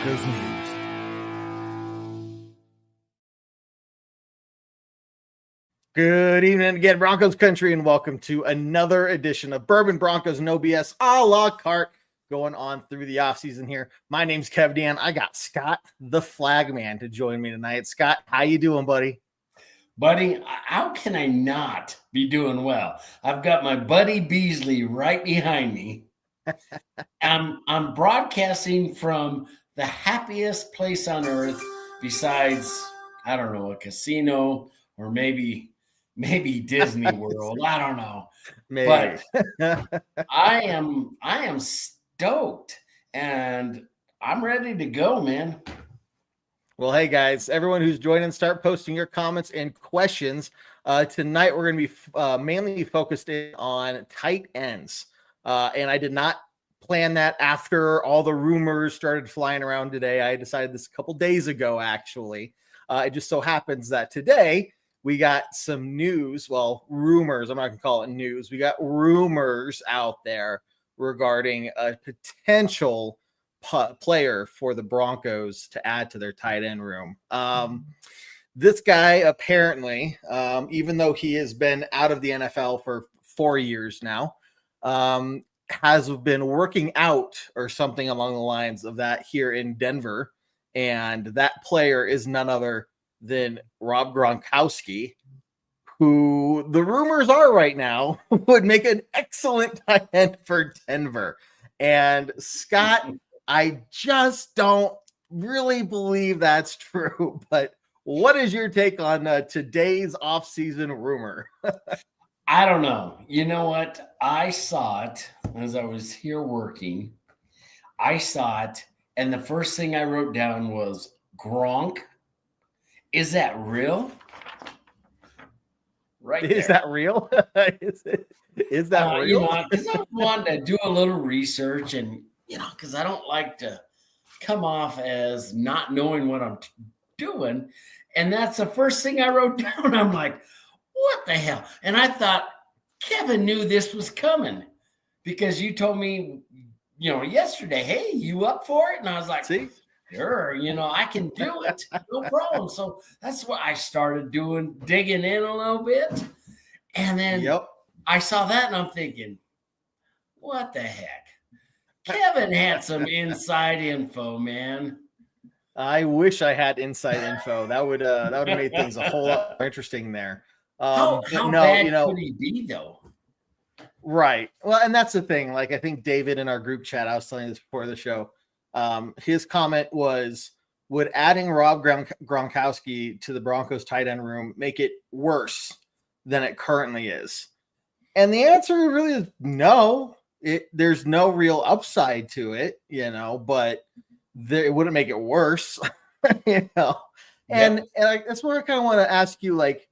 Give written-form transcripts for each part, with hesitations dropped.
Broncos news. Good evening again, Broncos country, and welcome to another edition of Bourbon Broncos No BS a la carte going on through the offseason here. My name's 𝐁𝐫𝒆𝒄𝒌𝒆💄 I got Scott the Flagman to join me tonight. Scott, how you doing, buddy? Buddy, how can I not be doing well? I've got my buddy Beasley right behind me. I'm broadcasting from the happiest place on earth besides, I don't know, a casino or maybe Disney World. I don't know. Maybe. But I am stoked and I'm ready to go, man. Well, hey guys, everyone who's joining, start posting your comments and questions. Tonight we're going to be mainly focused on tight ends. And I did not plan that after all the rumors started flying around today. I decided this a couple days ago, actually. It just so happens that today we got some news, well, rumors. I'm not going to call it news. We got rumors out there regarding a potential player for the Broncos to add to their tight end room. This guy apparently, even though he has been out of the NFL for 4 years now, has been working out or something along the lines of that here in Denver. And that player is none other than Rob Gronkowski, who the rumors are right now would make an excellent tight end for Denver. And Scott, I just don't really believe that's true. But what is your take on today's offseason rumor? I don't know. You know what? I saw it as I was here working. I saw it, and the first thing I wrote down was Gronk. Is that real? Right. Is that real? Is that real? You know, because I wanted to do a little research, and because I don't like to come off as not knowing what I'm doing, and that's the first thing I wrote down. I'm like, what the hell? And I thought Kevin knew this was coming because you told me, yesterday, hey, you up for it? And I was like, see, sure, I can do it. No problem. So that's what I started doing, digging in a little bit. And then I saw that and I'm thinking, what the heck? Kevin had some inside info, man. I wish I had inside info. That would have made things a whole lot more interesting there. How bad could he be, though? Right. Well, and that's the thing. Like, I think David in our group chat, I was telling you this before the show, his comment was, would adding Rob Gronkowski to the Broncos tight end room make it worse than it currently is? And the answer really is no. There's no real upside to it, but it wouldn't make it worse, And that's where I kind of want to ask you, like,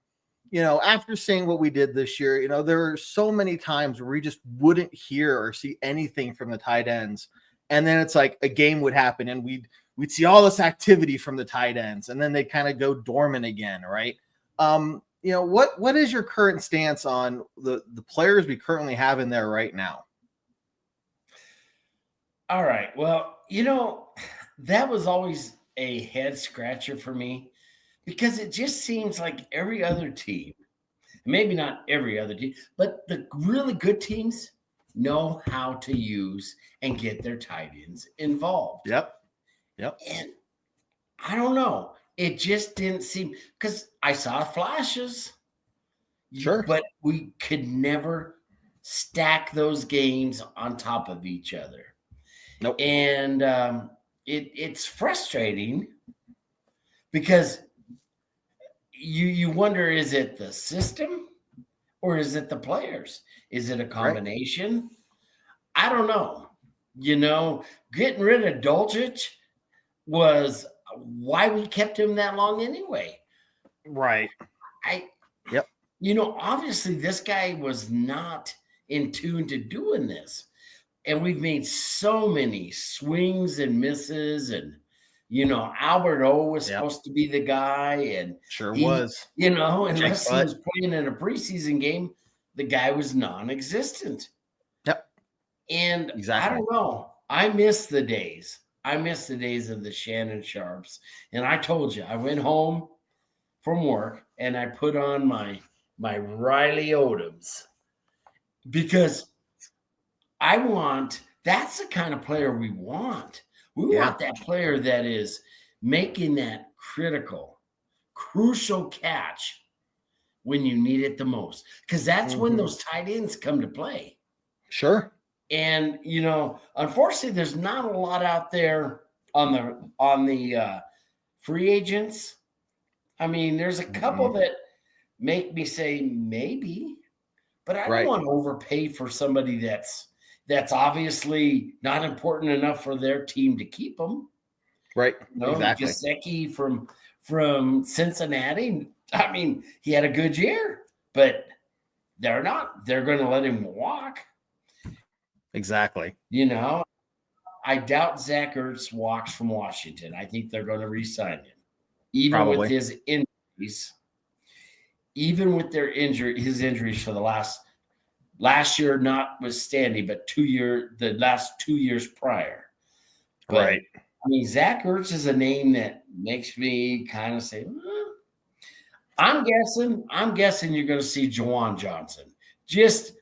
after seeing what we did this year, there are so many times where we just wouldn't hear or see anything from the tight ends. And then it's like a game would happen and we'd see all this activity from the tight ends and then they kind of go dormant again. Right. What is your current stance on the players we currently have in there right now? All right. Well, that was always a head scratcher for me because it just seems like every other team, maybe not every other team, but the really good teams know how to use and get their tight ends involved. Yep. And I don't know. It just didn't seem, because I saw flashes. Sure. But we could never stack those games on top of each other. Nope. And it's frustrating because you wonder, is it the system or is it the players? Is it a combination? Right. I don't know. Getting rid of 𝐁𝐫𝐶 was why we kept him that long anyway. Right. Obviously this guy was not in tune to doing this. And we've made so many swings and misses. And, Albert O was supposed to be the guy. And sure was. Unless he was playing in a preseason game, the guy was non-existent. Yep. And exactly. I don't know. I miss the days I miss the days of the Shannon Sharps. And I told you, I went home from work and I put on my Riley Odoms because that's the kind of player we want. We want that player that is making that crucial catch when you need it the most, because that's when those tight ends come to play. Sure. And unfortunately, there's not a lot out there on the free agents. I mean, there's a couple that make me say maybe, but I don't want to overpay for somebody that's obviously not important enough for their team to keep them. Right. Exactly. 𝐁𝐫𝐶𝐭 from Cincinnati. I mean, he had a good year, but they're going to let him walk. Exactly. I doubt Zach Ertz walks from Washington. I think they're going to re-sign him. Even with his injuries, his injuries for the last year notwithstanding, but the last 2 years prior. But, I mean, Zach Ertz is a name that makes me kind of say, I'm guessing you're going to see Juwan Johnson, just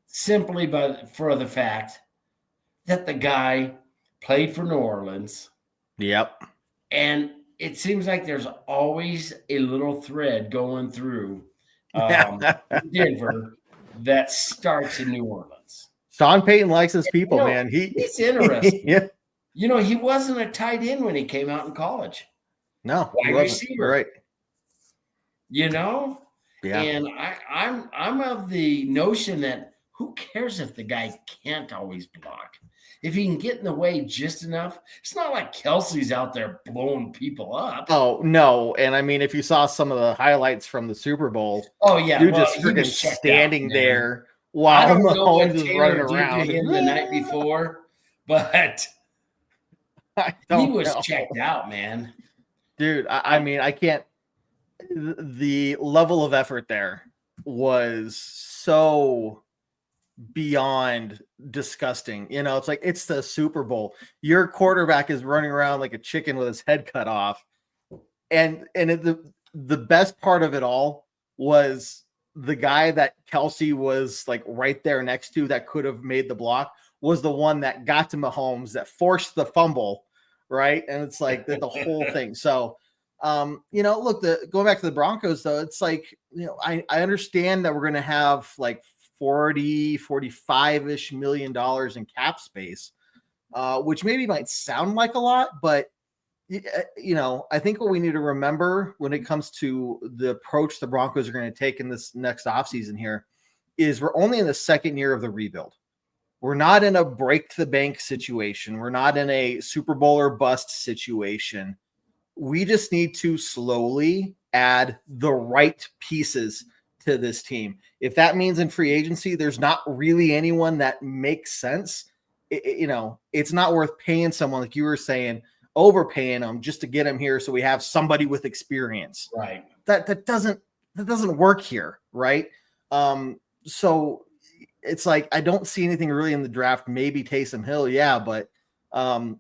simply for the fact that the guy played for New Orleans. Yep. And it seems like there's always a little thread going through Denver that starts in New Orleans. Sean Payton likes his people, man. He's interesting. He wasn't a tight end when he came out in college. No, wide receiver. Right. Yeah. And I'm of the notion that who cares if the guy can't always block? If he can get in the way just enough, it's not like Kelsey's out there blowing people up. Oh, no. And I mean, if you saw some of the highlights from the Super Bowl, dude just freaking standing there while Mahomes is running around. To him the night before, but he was checked out, man. Dude, I mean, I can't. The level of effort there was so beyond disgusting. It's like it's the Super Bowl. Your quarterback is running around like a chicken with his head cut off. And the best part of it all was the guy that Kelsey was like right there next to that could have made the block was the one that got to Mahomes that forced the fumble, right? And it's like the whole thing. So look, going back to the Broncos though, it's like, I understand that we're going to have like $45-ish million in cap space, which maybe might sound like a lot, but I think what we need to remember when it comes to the approach the Broncos are going to take in this next offseason here is we're only in the second year of the rebuild. We're not in a break the bank situation. We're not in a Super Bowl or bust situation. We just need to slowly add the right pieces to this team. If that means in free agency, there's not really anyone that makes sense. It's not worth paying someone, like you were saying, overpaying them just to get them here so we have somebody with experience. Right. That doesn't work here, right? So it's like I don't see anything really in the draft. Maybe Taysom Hill, but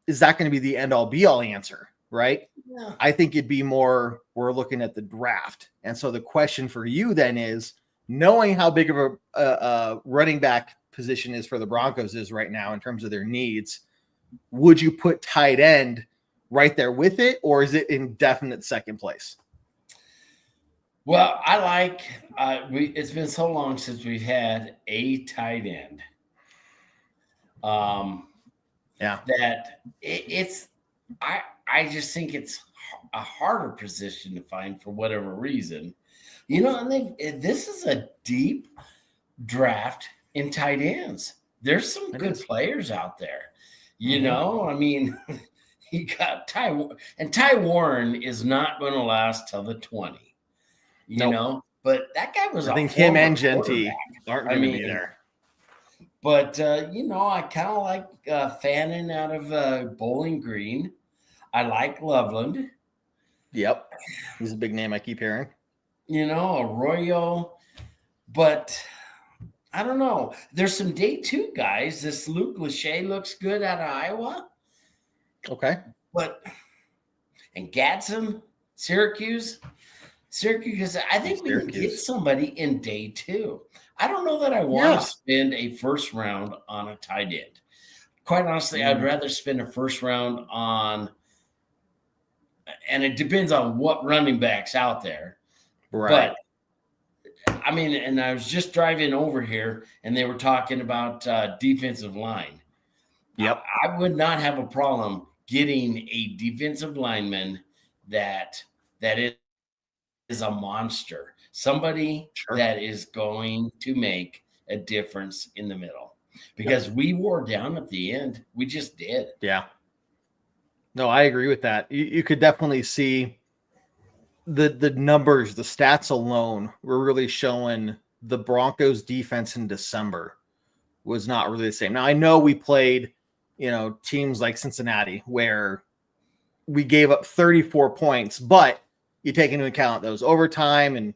is that going to be the end all be all answer? Right. Yeah. I think it'd be more, we're looking at the draft. And so the question for you then is, knowing how big of a running back position is for the Broncos is right now in terms of their needs, would you put tight end right there with it, or is it in definite second place? Well, I like it's been so long since we've had a tight end. That it's I just think it's a harder position to find for whatever reason, and this is a deep draft in tight ends. There's some good players out there, I mean, you got Ty Warren is not going to last till the 20, but that guy was, I think him and 𝐁𝐫𝐿 aren't going to be there. But, I kind of like Fannin out of Bowling Green. I like Loveland. Yep. He's a big name I keep hearing. Arroyo. But I don't know. There's some day two guys. This Luke Lachey looks good out of Iowa. Okay. And Gadsden, Syracuse, I think we can get somebody in day 2. I don't know that I want to spend a first round on a tight end. Quite honestly, I'd rather spend a first round on, and it depends on what running back's out there. Right. But I mean, and I was just driving over here and they were talking about defensive line. Yep. I would not have a problem getting a defensive lineman that is a monster, somebody that is going to make a difference in the middle, because we wore down at the end. We just did. Yeah. No, I agree with that. You could definitely see the numbers, the stats alone were really showing the Broncos defense in December was not really the same. Now, I know we played, teams like Cincinnati where we gave up 34 points, but you take into account those overtime and,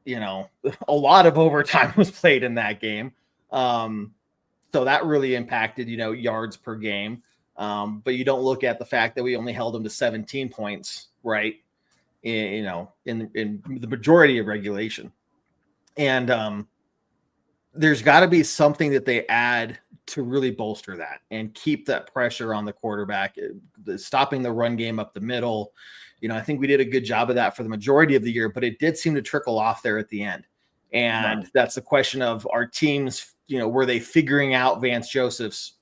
a lot of overtime was played in that game. So that really impacted, yards per game. But you don't look at the fact that we only held them to 17 points, right? In the majority of regulation. And there's got to be something that they add to really bolster that and keep that pressure on the quarterback, stopping the run game up the middle. I think we did a good job of that for the majority of the year, but it did seem to trickle off there at the end. And that's the question of our teams, were they figuring out Vance Joseph's,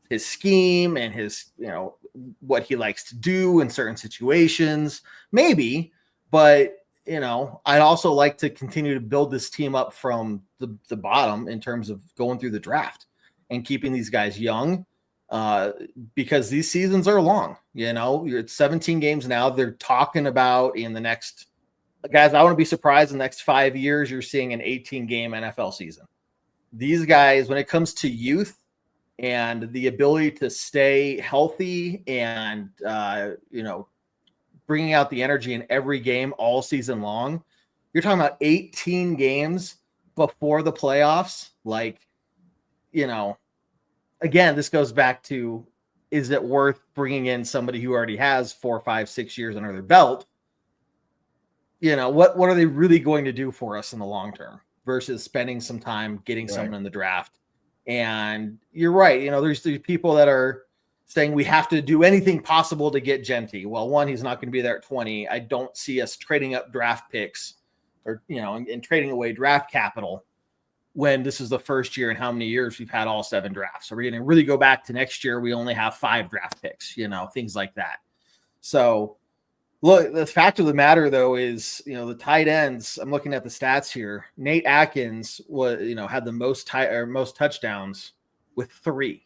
his scheme and his, what he likes to do in certain situations? Maybe, but I'd also like to continue to build this team up from the bottom in terms of going through the draft and keeping these guys young, because these seasons are long. You're at 17 games now. They're talking about in the next, guys, I wouldn't be surprised in the next 5 years you're seeing an 18-game NFL season. These guys, when it comes to youth and the ability to stay healthy and bringing out the energy in every game all season long, you're talking about 18 games before the playoffs. Again, this goes back to, is it worth bringing in somebody who already has 4, 5, 6 years under their belt? What are they really going to do for us in the long term versus spending some time getting someone in the draft? And you're right. There's people that are saying we have to do anything possible to get 𝐁𝐫𝐸. Well, one, he's not going to be there at 20. I don't see us trading up draft picks or, and trading away draft capital when this is the first year in how many years we've had all 7 drafts. So we're going to really go back to next year. We only have 5 draft picks, things like that. So look, the fact of the matter though is, the tight ends, I'm looking at the stats here. Nate Atkins was, had the most touchdowns with 3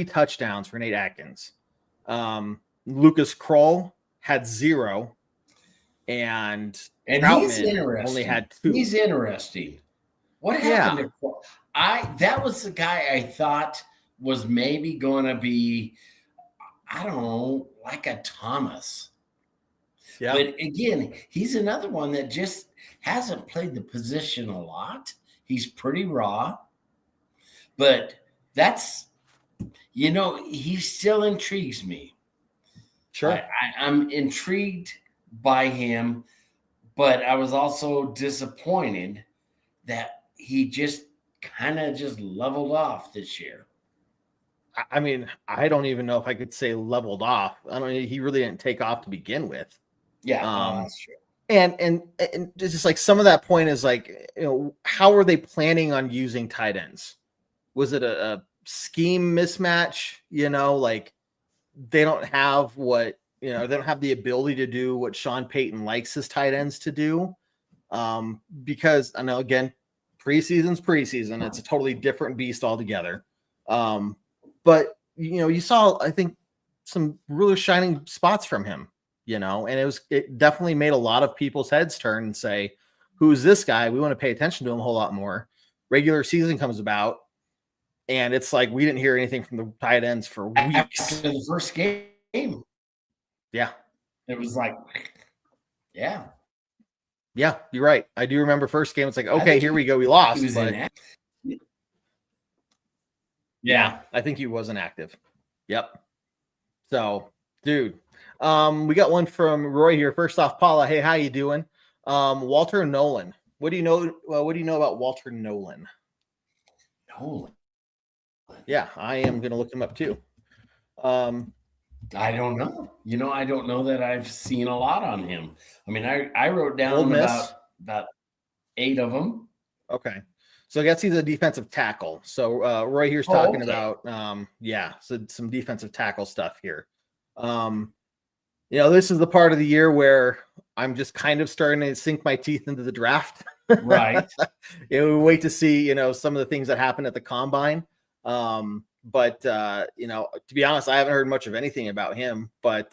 touchdowns for Nate Atkins. Lucas Kroll had 0, and Troutman only had 2. He's interesting. What happened to Kroll? That was the guy I thought was maybe going to be, I don't know, like a Thomas. Yeah. But again, he's another one that just hasn't played the position a lot. He's pretty raw, but that's, he still intrigues me. Sure. I'm intrigued by him, but I was also disappointed that he just kind of just leveled off this year. I mean, I don't even know if I could say leveled off. He really didn't take off to begin with. Yeah, that's true. And just like some of that point is like, how are they planning on using tight ends? Was it a scheme mismatch? They don't have what, they don't have the ability to do what Sean Payton likes his tight ends to do. Because I know, again, preseason's preseason. It's a totally different beast altogether. But, you saw, I think, some really shining spots from him, and it definitely made a lot of people's heads turn and say, who's this guy? We want to pay attention to him a whole lot more. Regular season comes about, and it's like we didn't hear anything from the tight ends for weeks. After the first game. Yeah. It was like, yeah. Yeah, you're right. I do remember first game. It's like, okay, here we go. We lost. Yeah, I think he wasn't active. Yep. So, dude, we got one from Roy here. First off, Paula, hey, how you doing? Walter Nolan. What do you know? What do you know about Walter Nolan? Nolan. Yeah, I am going to look him up too. I don't know. I don't know that I've seen a lot on him. I mean, I wrote down about 8 of them. Okay. So I guess he's a defensive tackle. So Roy here's talking about, so some defensive tackle stuff here. This is the part of the year where I'm just kind of starting to sink my teeth into the draft. Right. We wait to see, some of the things that happen at the combine. But to be honest, I haven't heard much of anything about him, but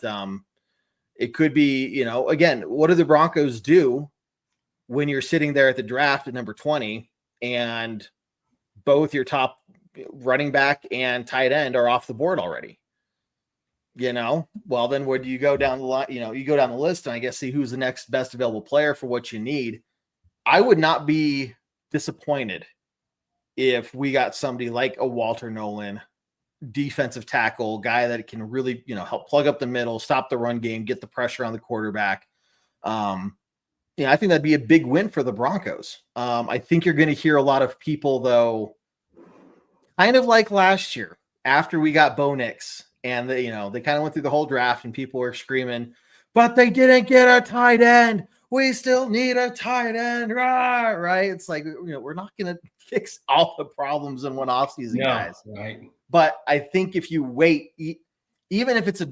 it could be, again, what do the Broncos do when you're sitting there at the draft at number 20 and both your top running back and tight end are off the board already? Well, then would you go down the line? You go down the list and I guess see who's the next best available player for what you need. I would not be disappointed if we got somebody like a Walter Nolan, defensive tackle, guy that can really, help plug up the middle, stop the run game, get the pressure on the quarterback. I think that'd be a big win for the Broncos. I think you're going to hear a lot of people, though, kind of like last year after we got Bo Nix, and they kind of went through the whole draft, and people were screaming, "But they didn't get a tight end. We still need a tight end." Right? It's like we're not going to fix all the problems in one offseason, guys. Right. But I think if you wait, even if it's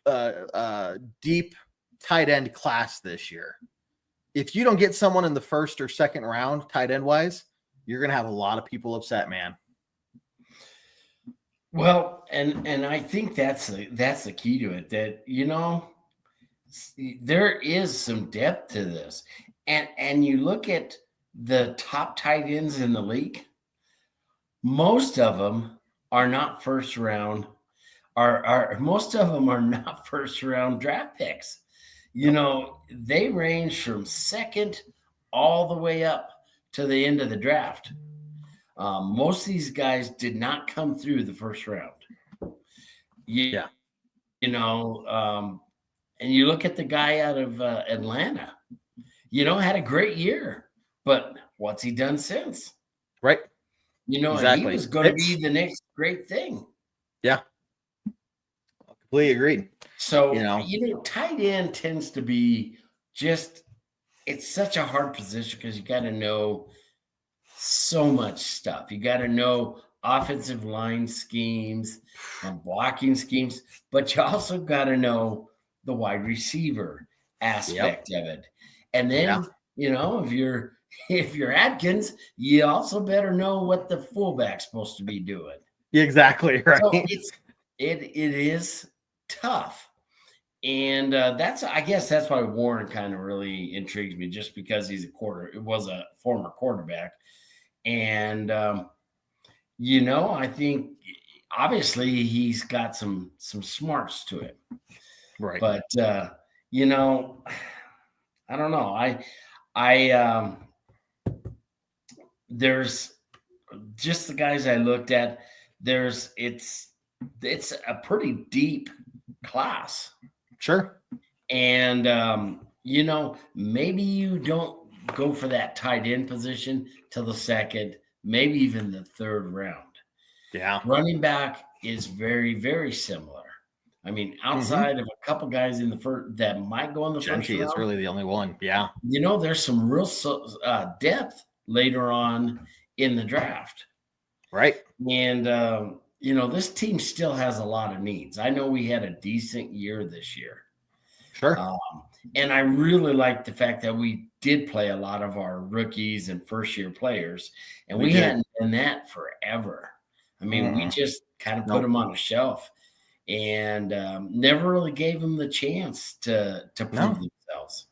a deep tight end class this year, if you don't get someone in the first or second round, tight end wise, you're going to have a lot of people upset, man. Well, and I think that's the key to it, that, there is some depth to this. And you look at the top tight ends in the league, most of them are not first round, most of them are not first round draft picks. They range from second all the way up to the end of the draft. Most of these guys did not come through the first round. Yeah. And you look at the guy out of Atlanta, had a great year, but what's he done since? Right. Exactly. He was going to be the next great thing. Yeah. Completely agreed. So, tight end tends to be it's such a hard position because you got to know so much stuff. You got to know offensive line schemes and blocking schemes, but you also got to know the wide receiver aspect of it. And then, if you're Atkins, you also better know what the fullback's supposed to be doing. Exactly right. So it is tough. And I guess that's why Warren kind of really intrigues me, just because it was a former quarterback. And, I think obviously he's got some smarts to it. Right. But, I don't know. There's just the guys I looked at. It's a pretty deep class. Sure. And, maybe you don't go for that tight end position till the second, maybe even the third round. Yeah. Running back is very, very similar. I mean, outside of a couple guys in the first that might go in the first round, is really the only one. Yeah. There's some real depth later on in the draft. Right. And, this team still has a lot of needs. I know we had a decent year this year. Sure. And I really like the fact that we did play a lot of our rookies and first-year players, and we hadn't done that forever. I mean, we just kind of put them on a shelf and never really gave them the chance to prove themselves.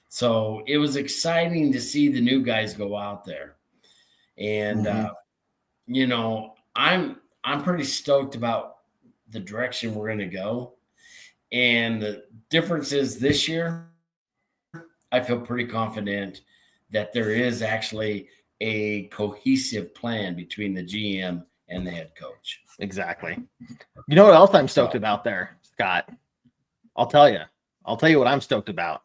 So it was exciting to see the new guys go out there. And, I'm pretty stoked about the direction we're going to go. And the difference is this year, I feel pretty confident that there is actually a cohesive plan between the GM and the head coach. Exactly. You know what else I'm stoked about there? Scott, I'll tell you what I'm stoked about.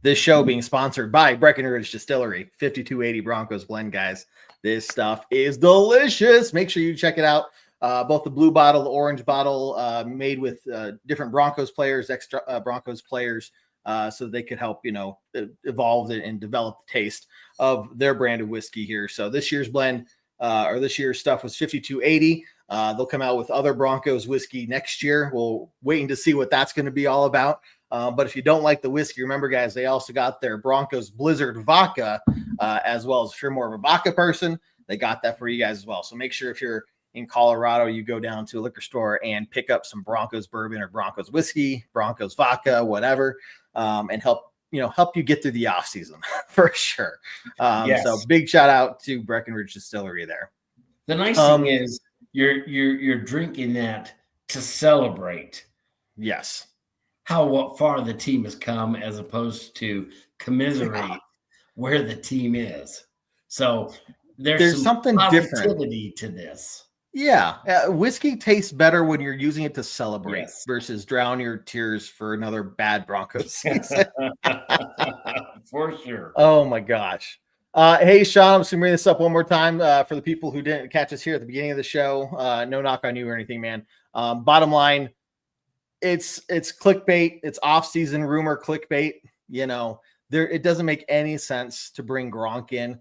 This show being sponsored by Breckenridge Distillery, 5280 Broncos blend, guys. This stuff is delicious. Make sure you check it out. Both the blue bottle, the orange bottle, made with different Broncos players, extra Broncos players, so they could help, evolve and develop the taste of their brand of whiskey here. So this year's blend, or this year's stuff was 5280. They'll come out with other Broncos whiskey next year. We're waiting to see what that's going to be all about. But if you don't like the whiskey, remember, guys, they also got their Broncos Blizzard vodka, as well as if you're more of a vodka person, they got that for you guys as well. So make sure if you're in Colorado, you go down to a liquor store and pick up some Broncos bourbon or Broncos whiskey, Broncos vodka, whatever, and help you get through the off season for sure. Yes. So big shout out to Breckenridge Distillery there. The nice thing is you're drinking that to celebrate. Yes. What far the team has come, as opposed to commiserate where the team is. So there's something different to this. Yeah. Whiskey tastes better when you're using it to celebrate versus drown your tears for another bad Broncos season. For sure. Oh my gosh. Hey, Sean, I'm just gonna bring this up one more time for the people who didn't catch us here at the beginning of the show. No knock on you or anything, man. Bottom line, it's clickbait. It's off-season rumor clickbait. It doesn't make any sense to bring Gronk in.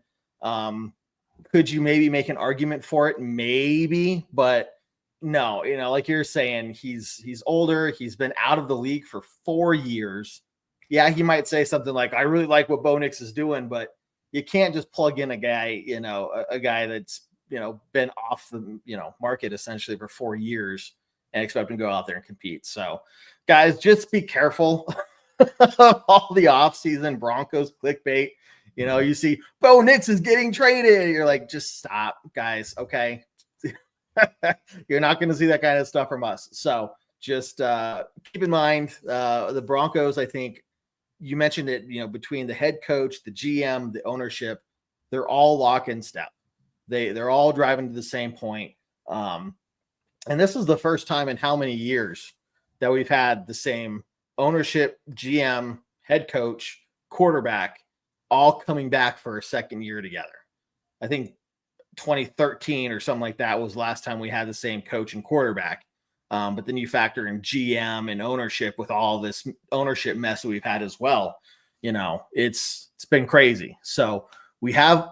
Could you maybe make an argument for it? Maybe, but no, like you're saying, he's older. He's been out of the league for 4 years. Yeah, he might say something like, I really like what Bo Nix is doing, but you can't just plug in a guy, a guy that's, been off the, market essentially for 4 years and expect him to go out there and compete. So guys, just be careful of all the offseason Broncos clickbait. You see Bo Nix is getting traded. You're like, just stop, guys. Okay. You're not going to see that kind of stuff from us. So just keep in mind the Broncos, I think you mentioned it, between the head coach, the GM, the ownership, they're all lock in step. They're all driving to the same point. And this is the first time in how many years that we've had the same ownership, GM, head coach, quarterback, all coming back for a second year together. I think 2013 or something like that was last time we had the same coach and quarterback. But then you factor in GM and ownership with all this ownership mess that we've had as well. It's been crazy. So we have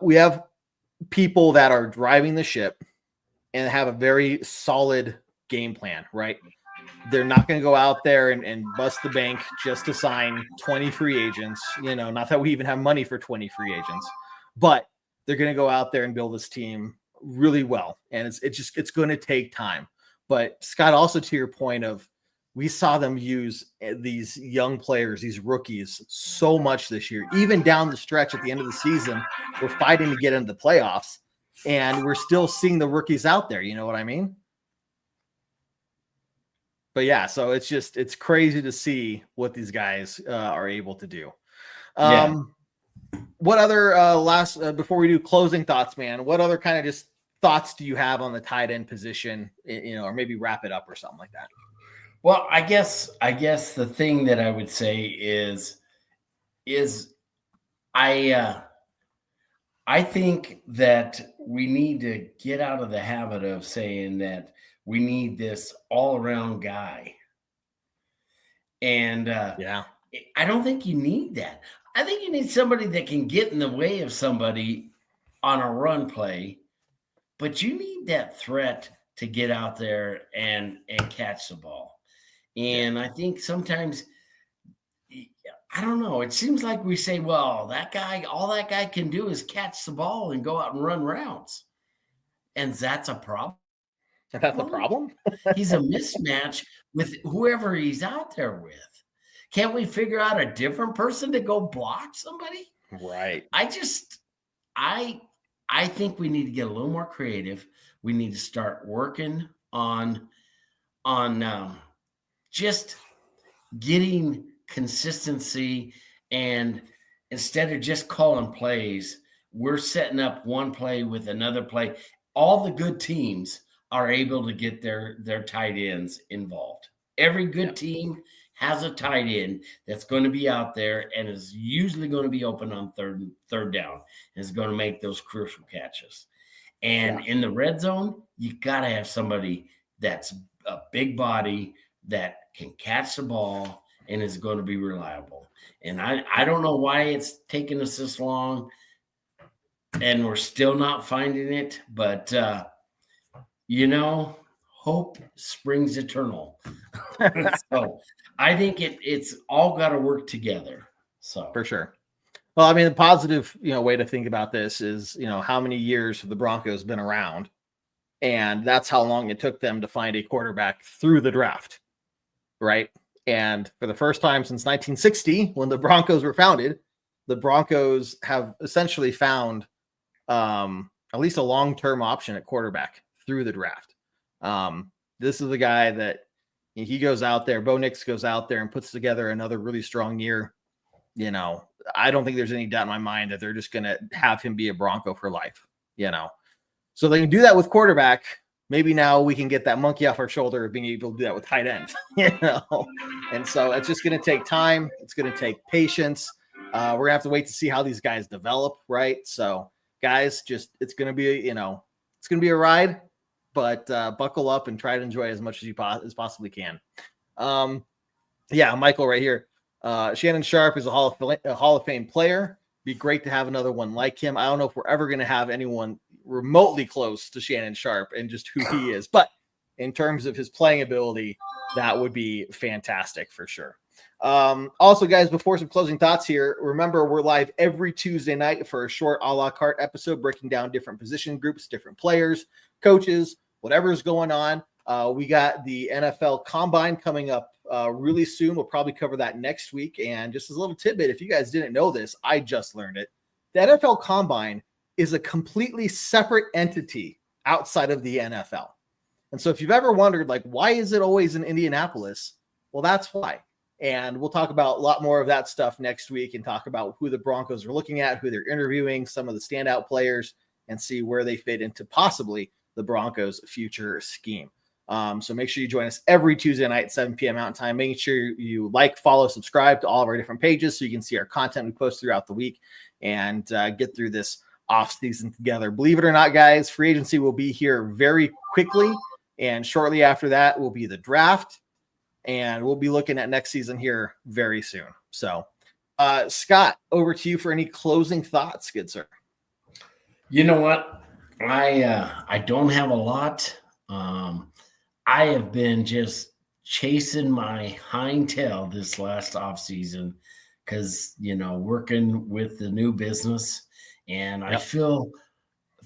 people that are driving the ship and have a very solid game plan, right? They're not going to go out there and bust the bank just to sign 20 free agents. Not that we even have money for 20 free agents, but they're going to go out there and build this team really well. And it's going to take time. But Scott, also to your point of, we saw them use these young players, these rookies, so much this year. Even down the stretch at the end of the season, we're fighting to get into the playoffs, and we're still seeing the rookies out there. You know what I mean? But yeah, so it's crazy to see what these guys are able to do. What other before we do closing thoughts, man, what other kind of just thoughts do you have on the tight end position, or maybe wrap it up or something like that? Well, I guess the thing that I would say is I think that we need to get out of the habit of saying that we need this all-around guy. And I don't think you need that. I think you need somebody that can get in the way of somebody on a run play, but you need that threat to get out there and catch the ball. And I think sometimes, I don't know, it seems like we say, well, all that guy can do is catch the ball and go out and run routes. And that's a problem. That's the problem? He's a mismatch with whoever he's out there with. Can't we figure out a different person to go block somebody? Right. I think we need to get a little more creative. We need to start working on just getting consistency, and instead of just calling plays, we're setting up one play with another play. All the good teams are able to get their tight ends involved. Every good team has a tight end that's going to be out there and is usually going to be open on third down and is going to make those crucial catches. And in the red zone, you got to have somebody that's a big body that can catch the ball and is going to be reliable. And I don't know why it's taken us this long and we're still not finding it, but hope springs eternal. So I think it's all got to work together. So for sure. Well, I mean, the positive, way to think about this is, how many years have the Broncos been around? And that's how long it took them to find a quarterback through the draft, right? And for the first time since 1960, when the Broncos were founded, the Broncos have essentially found at least a long-term option at quarterback through the draft. This is the guy that he goes out there, Bo Nix goes out there and puts together another really strong year. I don't think there's any doubt in my mind that they're just going to have him be a Bronco for life, So they can do that with quarterback. Maybe now we can get that monkey off our shoulder of being able to do that with tight end, And so it's just going to take time. It's going to take patience. We're going to have to wait to see how these guys develop, right? So guys, it's going to be, it's going to be a ride, but buckle up and try to enjoy as much as you possibly can. Michael right here. Shannon Sharpe is a Hall of Fame player. Be great to have another one like him. I don't know if we're ever going to have anyone remotely close to Shannon Sharpe and just who he is, but in terms of his playing ability, that would be fantastic for sure. Also, guys, before some closing thoughts here, remember we're live every Tuesday night for a short a la carte episode breaking down different position groups, different players, coaches, whatever's going on. We got the NFL Combine coming up really soon. We'll probably cover that next week. And just as a little tidbit, if you guys didn't know this, I just learned it. The NFL Combine is a completely separate entity outside of the NFL. And so if you've ever wondered, why is it always in Indianapolis? Well, that's why. And we'll talk about a lot more of that stuff next week and talk about who the Broncos are looking at, who they're interviewing, some of the standout players, and see where they fit into possibly the Broncos' future scheme. So make sure you join us every Tuesday night at 7 p.m. Mountain Time. Making sure you follow, subscribe to all of our different pages so you can see our content we post throughout the week and get through this off season together. Believe it or not, guys, free agency will be here very quickly. And shortly after that will be the draft. And we'll be looking at next season here very soon. So, Scott, over to you for any closing thoughts, good sir. You know what? I don't have a lot. I have been just chasing my hind tail this last off season because, working with the new business, and I feel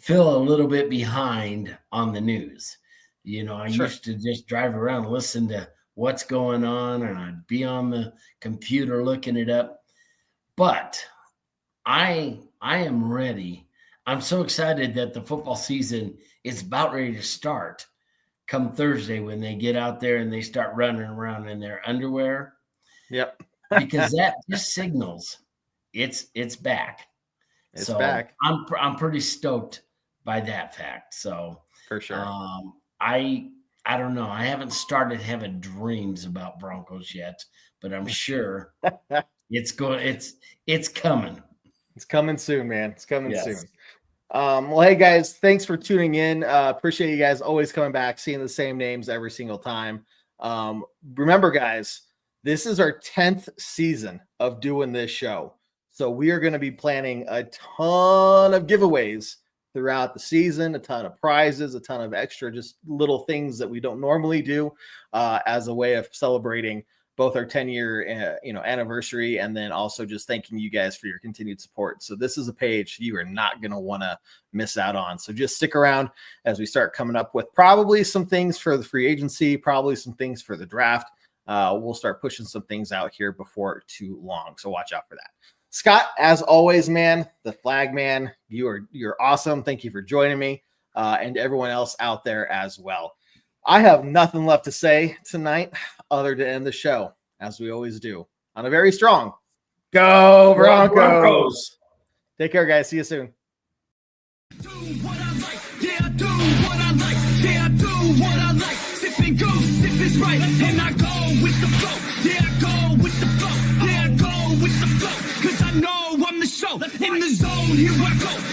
a little bit behind on the news. I used to just drive around and listen to what's going on, and I'd be on the computer looking it up. But I am ready. I'm so excited that the football season is about ready to start come Thursday when they get out there and they start running around in their underwear. Yep. Because that just signals it's back. It's back. I'm pretty stoked by that fact. So for sure. I don't know. I haven't started having dreams about Broncos yet, but I'm sure it's coming. It's coming soon, man. It's coming soon. Well, hey guys, thanks for tuning in. Appreciate you guys always coming back, seeing the same names every single time. Remember, guys, this is our 10th season of doing this show. So we are going to be planning a ton of giveaways throughout the season, a ton of prizes, a ton of extra just little things that we don't normally do as a way of celebrating both our 10-year anniversary and then also just thanking you guys for your continued support. So this is a page you are not going to want to miss out on. So just stick around as we start coming up with probably some things for the free agency, probably some things for the draft. We'll start pushing some things out here before too long. So watch out for that. Scott, as always, man, the flag man, you're awesome. Thank you for joining me and everyone else out there as well. I have nothing left to say tonight other than end the show, as we always do, on a very strong Go Broncos. Take care, guys. See you soon. Do what I like. Yeah, I do what I like. Yeah, I do what I like. Sipping goose, sipping right, and I go with the flow. Yeah, I go with the flow. Yeah, I go with the flow. Cause I know I'm the show. In the zone, here I go.